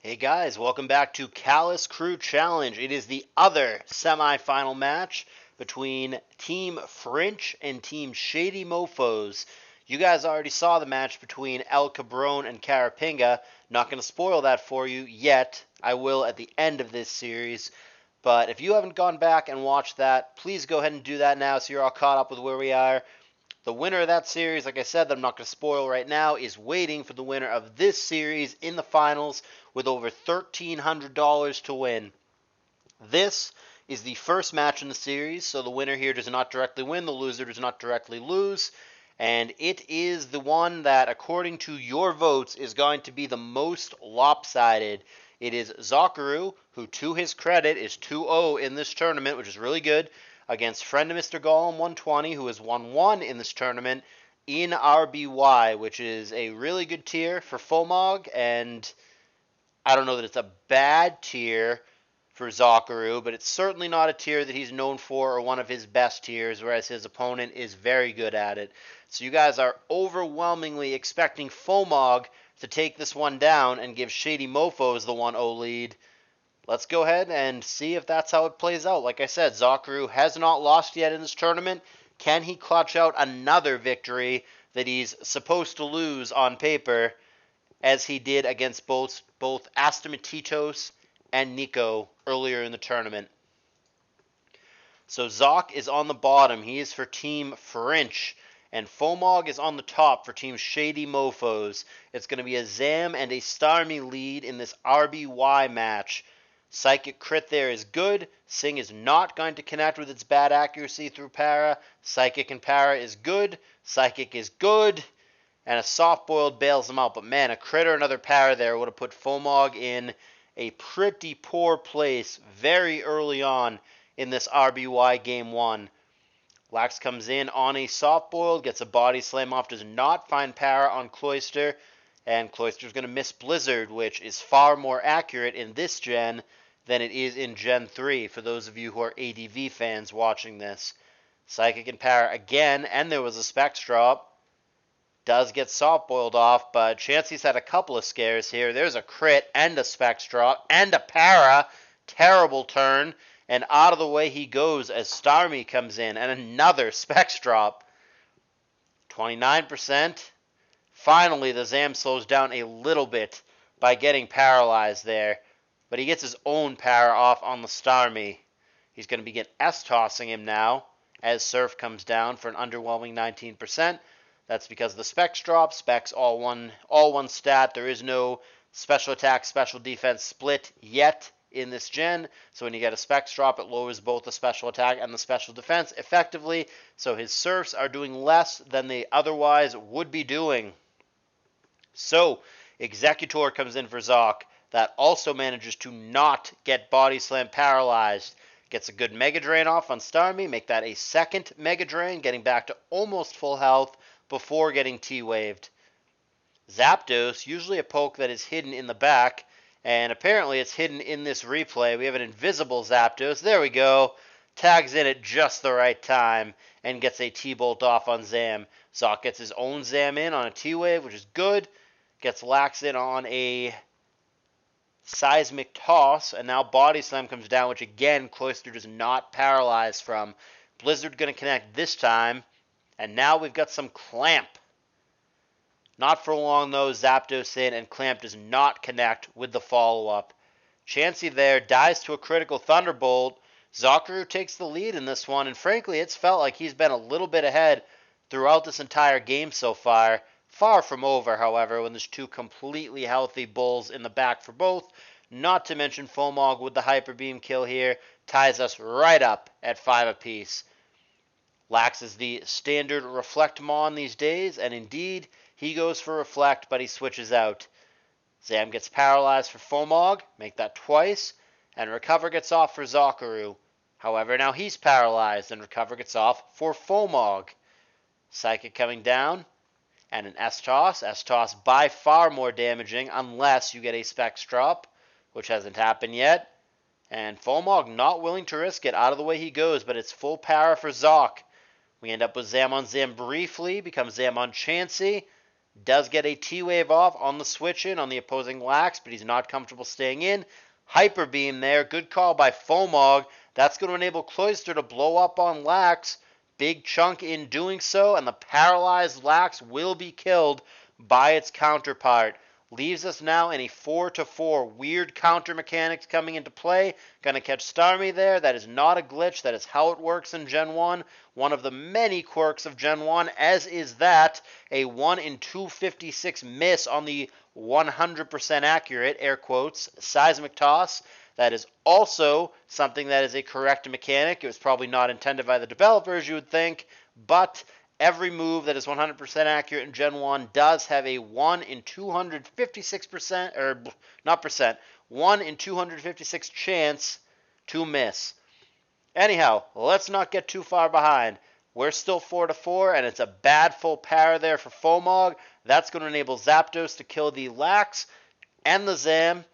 Hey guys, welcome back to CALLOUS Crew Challenge. It is the other semifinal match between Team Frinch and Team Shady Mofos. You guys already saw the match between El Cabron and Carapinga. Not going to spoil that for you yet. I will at the end of this series. But if you haven't gone back and watched that, please go ahead and do that now so you're all caught up with where we are. The winner of that series, like I said, that I'm not going to spoil right now, is waiting for the winner of this series in the finals with over $1,300 to win. This is the first match in the series, so the winner here does not directly win, the loser does not directly lose. And it is the one that, according to your votes, is going to be the most lopsided. It is Zokuru, who, to his credit, is 2-0 in this tournament, which is really good, against friend of Mr. Golem 120, who is 1-1 in this tournament in RBY, which is a really good tier for FOMG, and I don't know that it's a bad tier for Zokuru, but it's certainly not a tier that he's known for or one of his best tiers, whereas his opponent is very good at it. So you guys are overwhelmingly expecting FOMG to take this one down and give Shady Mofos the 1-0 lead. Let's go ahead and see if that's how it plays out. Like I said, Zokuru has not lost yet in this tournament. Can he clutch out another victory that he's supposed to lose on paper, as he did against both Astamatitos and Nico earlier in the tournament? So Zok is on the bottom. He is for Team Frinch. And FOMG is on the top for Team Shady Mofos. It's going to be a Zam and a Starmie lead in this RBY match. Psychic crit there is good. Sing is not going to connect with its bad accuracy through para. Psychic and para is good. Psychic is good. And a soft-boiled bails him out. But man, a crit or another para there would have put FOMG in a pretty poor place very early on in this RBY Game 1. Lax comes in on a soft-boiled, gets a body slam off, does not find para on Cloyster, and Cloyster's going to miss Blizzard, which is far more accurate in this gen than it is in Gen 3, for those of you who are ADV fans watching this. Psychic and para again, and there was a Specs drop. Does get soft-boiled off, but Chansey's had a couple of scares here. There's a crit and a Specs drop and a para. Terrible turn. And out of the way he goes as Starmie comes in, and another Specs drop. 29%. Finally, the Zam slows down a little bit by getting paralyzed there. But he gets his own para off on the Starmie. He's going to begin S-tossing him now as Surf comes down for an underwhelming 19%. That's because the Specs drop. Specs all one stat. There is no special attack, special defense split yet in this gen, so when you get a Specs drop, it lowers both the special attack and the special defense effectively, so his Surfs are doing less than they otherwise would be doing. So, Executor comes in for Zok. That also manages to not get Body Slam paralyzed. Gets a good Mega Drain off on Starmie, make that a second Mega Drain, getting back to almost full health before getting T-waved. Zapdos, usually a poke that is hidden in the back, and apparently it's hidden in this replay. We have an invisible Zapdos. There we go. Tags in at just the right time and gets a T-Bolt off on Zam. Zok gets his own Zam in on a T-Wave, which is good. Gets Lax in on a Seismic Toss, and now Body Slam comes down, which again, Cloyster does not paralyze from. Blizzard going to connect this time, and now we've got some Clamp. Not for long, though. Zapdos in, and Clamp does not connect with the follow-up. Chansey there dies to a critical Thunderbolt. Zokuru takes the lead in this one, and frankly, it's felt like he's been a little bit ahead throughout this entire game so far. Far from over, however, when there's two completely healthy bulls in the back for both. Not to mention FOMG with the Hyper Beam kill here ties us right up at 5 apiece. Lax is the standard Reflect Mon these days, and indeed, he goes for Reflect, but he switches out. Zam gets paralyzed for FOMG, make that twice, and Recover gets off for Zokuru. However, now he's paralyzed, and Recover gets off for FOMG. Psychic coming down, and an S-Toss. S-Toss by far more damaging, unless you get a Specs drop, which hasn't happened yet. And FOMG not willing to risk it. Out of the way he goes, but it's full para for Zok. We end up with Zam on Zam briefly, becomes Zam on Chansey. Does get a T-Wave off on the switch in on the opposing Lax, but he's not comfortable staying in. Hyper Beam there. Good call by FOMG. That's going to enable Cloyster to blow up on Lax. Big chunk in doing so, and the paralyzed Lax will be killed by its counterpart. Leaves us now in a 4-4. Weird counter mechanics coming into play. Gonna catch Starmie there. That is not a glitch. That is how it works in Gen 1. One of the many quirks of Gen 1, as is that. A 1 in 256 miss on the 100% accurate, air quotes, seismic toss. That is also something that is a correct mechanic. It was probably not intended by the developers, you would think, but every move that is 100% accurate in Gen 1 does have a 1 in 256%, or not percent, 1 in 256 chance to miss. Anyhow, let's not get too far behind. We're still 4-4, and it's a bad full para there for FOMG. That's going to enable Zapdos to kill the Lax and the Zam.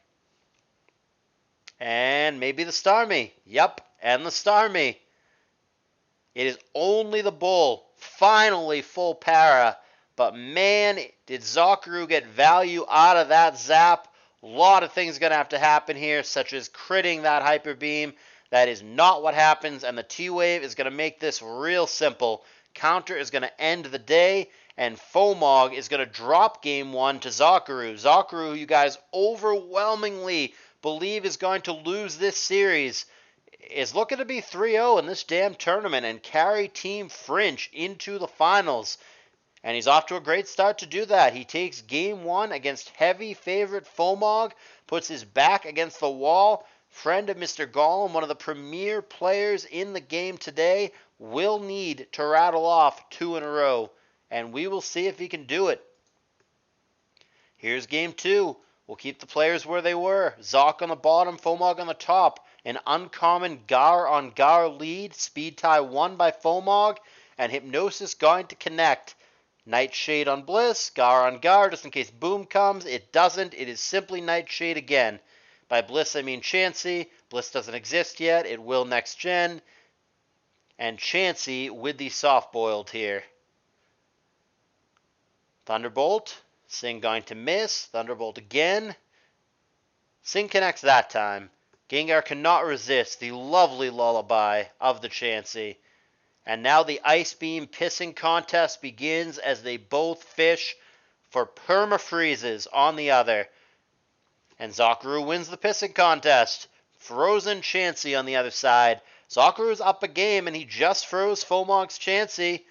And maybe the Starmie. Yep, and the Starmie. It is only the Bull. Finally full para. But man, did Zokuru get value out of that zap. A lot of things going to have to happen here, such as critting that Hyper Beam. That is not what happens, and the T-Wave is going to make this real simple. Counter is going to end the day, and FOMG is going to drop Game 1 to Zokuru. Zokuru, you guys overwhelmingly believe is going to lose this series, is looking to be 3-0 in this damn tournament and carry Team Frinch into the finals. And he's off to a great start to do that. He takes Game 1 against heavy favorite FOMG, puts his back against the wall. Friend of Mr. Gollum, one of the premier players in the game today, will need to rattle off 2 in a row. And we will see if he can do it. Here's Game 2. We'll keep the players where they were. Zoc on the bottom, FOMG on the top. An uncommon Gar on Gar lead. Speed tie won by FOMG. And Hypnosis going to connect. Nightshade on Bliss. Gar on Gar just in case Boom comes. It doesn't. It is simply Nightshade again. By Bliss I mean Chansey. Bliss doesn't exist yet. It will next gen. And Chansey with the soft boiled here. Thunderbolt. Sing going to miss. Thunderbolt again. Sing connects that time. Gengar cannot resist the lovely lullaby of the Chansey. And now the Ice Beam pissing contest begins as they both fish for perma-freezes on the other. And Zokuru wins the pissing contest. Frozen Chansey on the other side. Zokuru's up a game and he just froze FOMG's Chansey.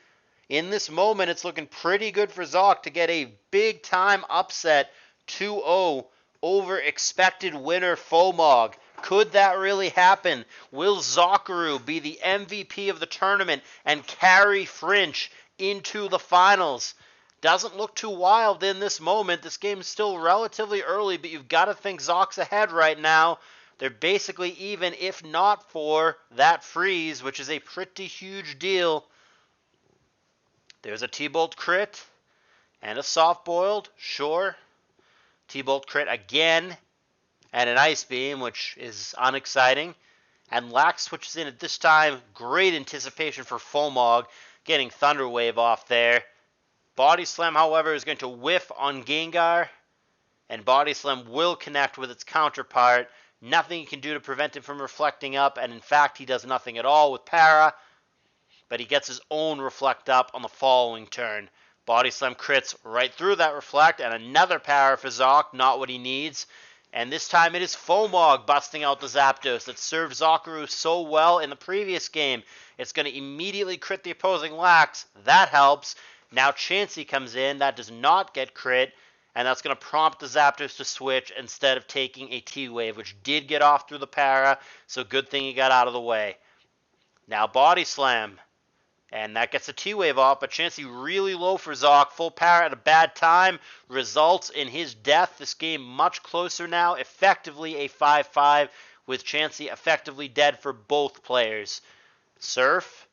In this moment, it's looking pretty good for Zoc to get a big-time upset 2-0 over expected winner FOMG. Could that really happen? Will Zokuru be the MVP of the tournament and carry Frinch into the finals? Doesn't look too wild in this moment. This game is still relatively early, but you've got to think Zoc's ahead right now. They're basically even, if not for that freeze, which is a pretty huge deal. There's a T-Bolt crit and a soft-boiled, sure. T-Bolt crit again and an Ice Beam, which is unexciting. And Lax switches in at this time. Great anticipation for FOMG, getting Thunder Wave off there. Body Slam, however, is going to whiff on Gengar, and Body Slam will connect with its counterpart. Nothing he can do to prevent him from reflecting up, and in fact, he does nothing at all with Para. But he gets his own Reflect up on the following turn. Body Slam crits right through that Reflect, and another Para for Zoc, not what he needs. And this time it is FOMG busting out the Zapdos that served Zokuru so well in the previous game. It's going to immediately crit the opposing Lax. That helps. Now Chansey comes in. That does not get crit. And that's going to prompt the Zapdos to switch instead of taking a T-Wave, which did get off through the Para. So good thing he got out of the way. Now Body Slam. And that gets a T-Wave off, but Chansey really low for Zoc. Full Para at a bad time results in his death. This game much closer now. Effectively a 5-5 with Chansey effectively dead for both players. Surf.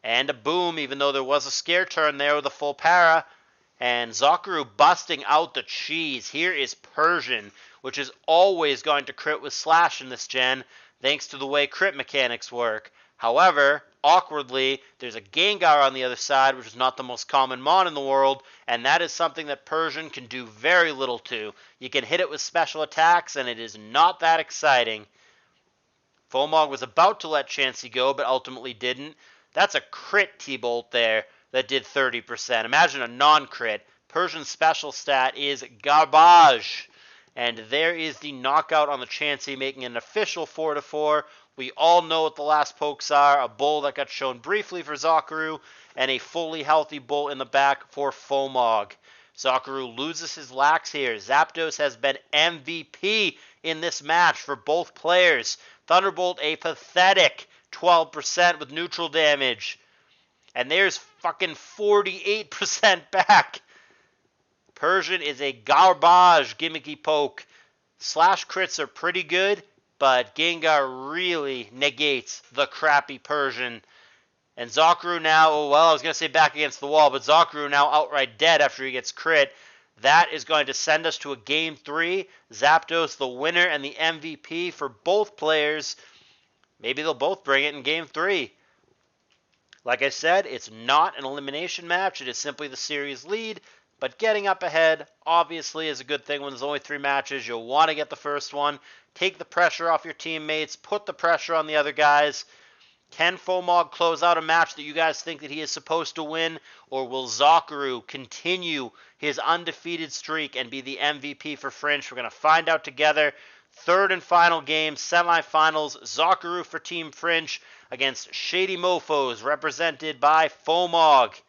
And a Boom, even though there was a scare turn there with a full Para. And Zokuru busting out the cheese. Here is Persian, which is always going to crit with Slash in this gen, thanks to the way crit mechanics work. However, awkwardly, there's a Gengar on the other side, which is not the most common mon in the world, and that is something that Persian can do very little to. You can hit it with special attacks, and it is not that exciting. FOMG was about to let Chansey go, but ultimately didn't. That's a crit T-Bolt there that did 30%. Imagine a non-crit. Persian's special stat is garbage. And there is the knockout on the Chansey, making an official 4-4. We all know what the last pokes are. A bull that got shown briefly for Zokuru, and a fully healthy bull in the back for FOMG. Zokuru loses his lax here. Zapdos has been MVP in this match for both players. Thunderbolt a pathetic 12% with neutral damage. And there's fucking 48% back. Persian is a garbage gimmicky poke. Slash crits are pretty good, but Gengar really negates the crappy Persian. And Zokuru now, well, I was going to say back against the wall, but Zokuru now outright dead after he gets crit. That is going to send us to a Game 3. Zapdos the winner and the MVP for both players. Maybe they'll both bring it in Game 3. Like I said, it's not an elimination match. It is simply the series lead. But getting up ahead, obviously, is a good thing when there's only 3 matches. You'll want to get the first one. Take the pressure off your teammates. Put the pressure on the other guys. Can FOMG close out a match that you guys think that he is supposed to win? Or will Zokuru continue his undefeated streak and be the MVP for Frinch? We're going to find out together. Third and final game, semifinals. Zokuru for Team Frinch against Shady Mofos, represented by FOMG.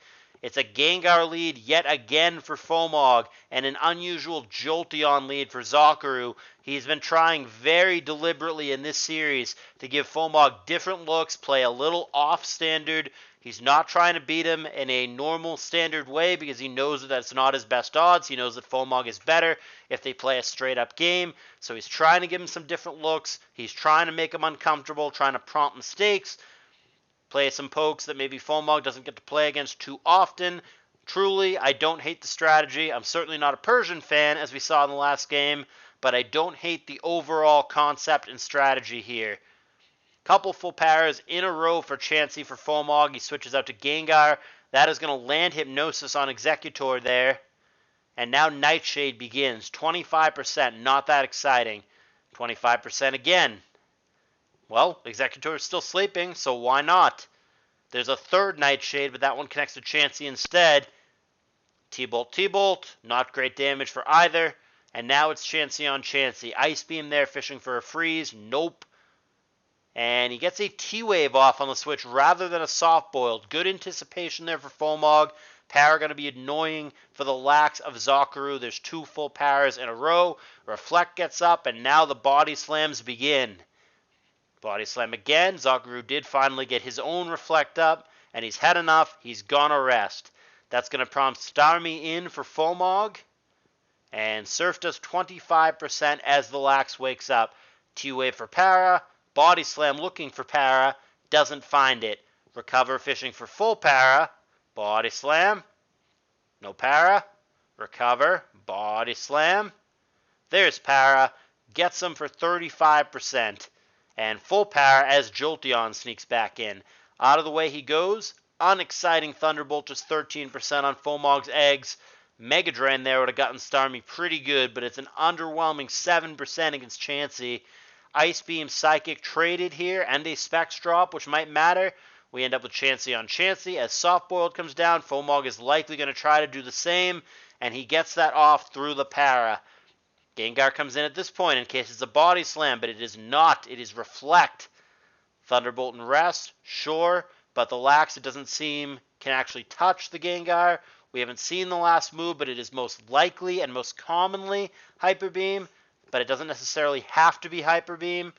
It's a Gengar lead yet again for FOMG, and an unusual Jolteon lead for Zokuru. He's been trying very deliberately in this series to give FOMG different looks, play a little off-standard. He's not trying to beat him in a normal standard way because he knows that that's not his best odds. He knows that FOMG is better if they play a straight-up game. So he's trying to give him some different looks. He's trying to make him uncomfortable, trying to prompt mistakes. Play some pokes that maybe FOMG doesn't get to play against too often. Truly, I don't hate the strategy. I'm certainly not a Persian fan, as we saw in the last game, but I don't hate the overall concept and strategy here. Couple full powers in a row for Chansey for FOMG. He switches out to Gengar. That is going to land Hypnosis on Executor there. And now Nightshade begins. 25%, not that exciting. 25% again. Well, Executor is still sleeping, so why not? There's a third Nightshade, but that one connects to Chansey instead. T-Bolt, T-Bolt. Not great damage for either. And now it's Chansey on Chansey. Ice Beam there, fishing for a freeze. Nope. And he gets a T-Wave off on the switch rather than a soft-boiled. Good anticipation there for FOMG. Power going to be annoying for the lax of Zokuru. There's 2 full powers in a row. Reflect gets up, and now the body slams begin. Body slam again. Zokuru did finally get his own reflect up, and he's had enough. He's gonna rest. That's going to prompt Starmie in for FOMG. And Surf does 25% as the lax wakes up. T-Wave for Para. Body slam looking for Para. Doesn't find it. Recover fishing for full Para. Body slam. No Para. Recover. Body slam. There's Para. Gets him for 35%. And full power as Jolteon sneaks back in. Out of the way he goes. Unexciting Thunderbolt, just 13% on FOMG's eggs. Mega Drain there would have gotten Starmie pretty good, but it's an underwhelming 7% against Chansey. Ice Beam, Psychic traded here, and a Specs drop, which might matter. We end up with Chansey on Chansey. As Soft Boiled comes down, FOMG is likely going to try to do the same, and he gets that off through the Para. Gengar comes in at this point in case it's a Body Slam, but it is not. It is Reflect. Thunderbolt and Rest, sure, but the lax, it doesn't seem, can actually touch the Gengar. We haven't seen the last move, but it is most likely and most commonly Hyper Beam, but it doesn't necessarily have to be Hyper Beam.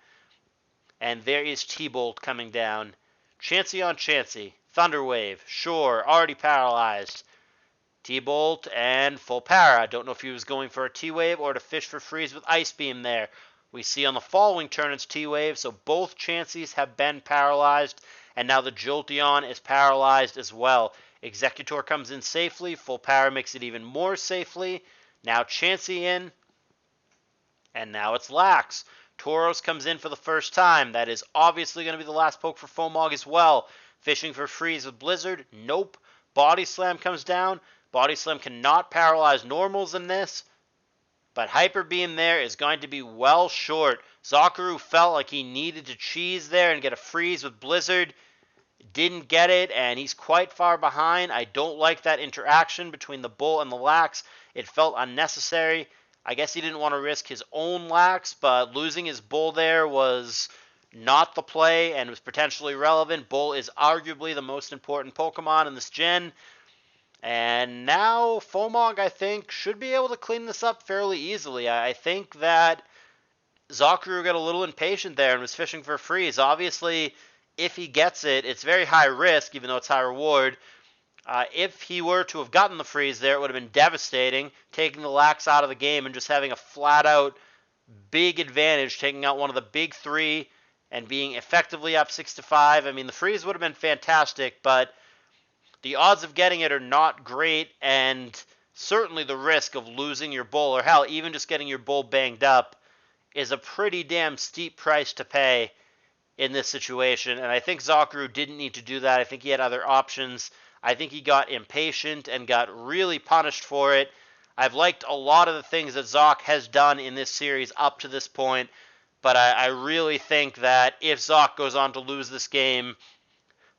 And there is T-Bolt coming down. Chansey on Chansey. Thunder Wave, sure, already paralyzed. T-Bolt and full para. Don't know if he was going for a T-Wave or to fish for freeze with Ice Beam there. We see on the following turn it's T-Wave, so both Chanseys have been paralyzed, and now the Jolteon is paralyzed as well. Executor comes in safely. Full power makes it even more safely. Now Chansey in, and now it's lax. Tauros comes in for the first time. That is obviously going to be the last poke for FOMG as well. Fishing for freeze with Blizzard, nope. Body Slam comes down. Body Slam cannot paralyze normals in this, but Hyper Beam there is going to be well short. Zokuru felt like he needed to cheese there and get a freeze with Blizzard. Didn't get it, and he's quite far behind. I don't like that interaction between the Bull and the Lax. It felt unnecessary. I guess he didn't want to risk his own Lax, but losing his Bull there was not the play and was potentially relevant. Bull is arguably the most important Pokemon in this gen. And now FOMG, I think, should be able to clean this up fairly easily. I think that Zokuru got a little impatient there and was fishing for freeze. Obviously, if he gets it, it's very high risk, even though it's high reward. If he were to have gotten the freeze there, it would have been devastating, taking the Lax out of the game and just having a flat-out big advantage, taking out one of the big three and being effectively up 6-5. I mean, the freeze would have been fantastic, but the odds of getting it are not great, and certainly the risk of losing your Bull, or hell, even just getting your Bull banged up, is a pretty damn steep price to pay in this situation, and I think Zokuru didn't need to do that. I think he had other options. I think he got impatient and got really punished for it. I've liked a lot of the things that Zok has done in this series up to this point, but I really think that if Zok goes on to lose this game,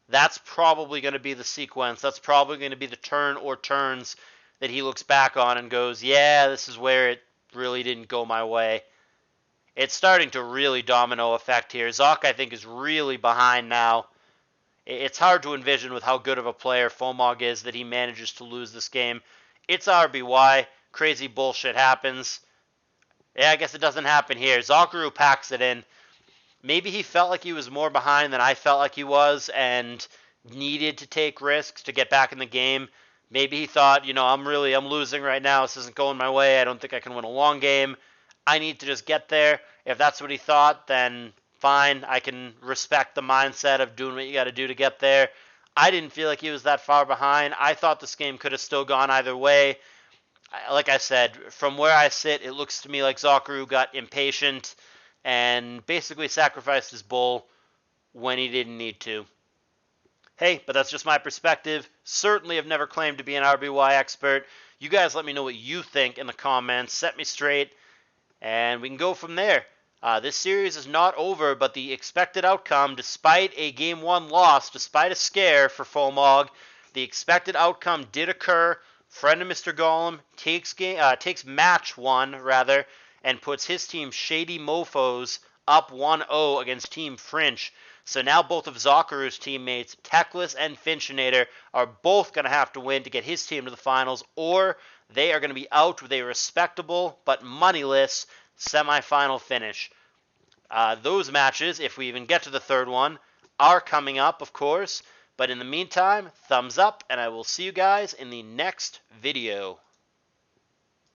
that's probably going to be the sequence. That's probably going to be the turn or turns that he looks back on and goes, yeah, this is where it really didn't go my way. It's starting to really domino effect here. Zok, I think, is really behind now. It's hard to envision with how good of a player FOMG is that he manages to lose this game. It's RBY. Crazy bullshit happens. Yeah, I guess it doesn't happen here. Zokuru packs it in. Maybe he felt like he was more behind than I felt like he was and needed to take risks to get back in the game. Maybe he thought, I'm losing right now. This isn't going my way. I don't think I can win a long game. I need to just get there. If that's what he thought, then fine. I can respect the mindset of doing what you got to do to get there. I didn't feel like he was that far behind. I thought this game could have still gone either way. Like I said, from where I sit, it looks to me like Zokuru got impatient and basically sacrificed his Bull when he didn't need to. Hey, but that's just my perspective. Certainly have never claimed to be an RBY expert. You guys let me know what you think in the comments. Set me straight, and we can go from there. This series is not over, but the expected outcome, despite a Game 1 loss, despite a scare for FOMG, the expected outcome did occur. Friend of Mr. Golem takes match 1, and puts his team Shady Mofos up 1-0 against Team Frinch. So now both of Zokuru's teammates, Techless and Finchinator, are both going to have to win to get his team to the finals, or they are going to be out with a respectable but moneyless semifinal finish. Those matches, if we even get to the third one, are coming up, of course. But in the meantime, thumbs up, and I will see you guys in the next video.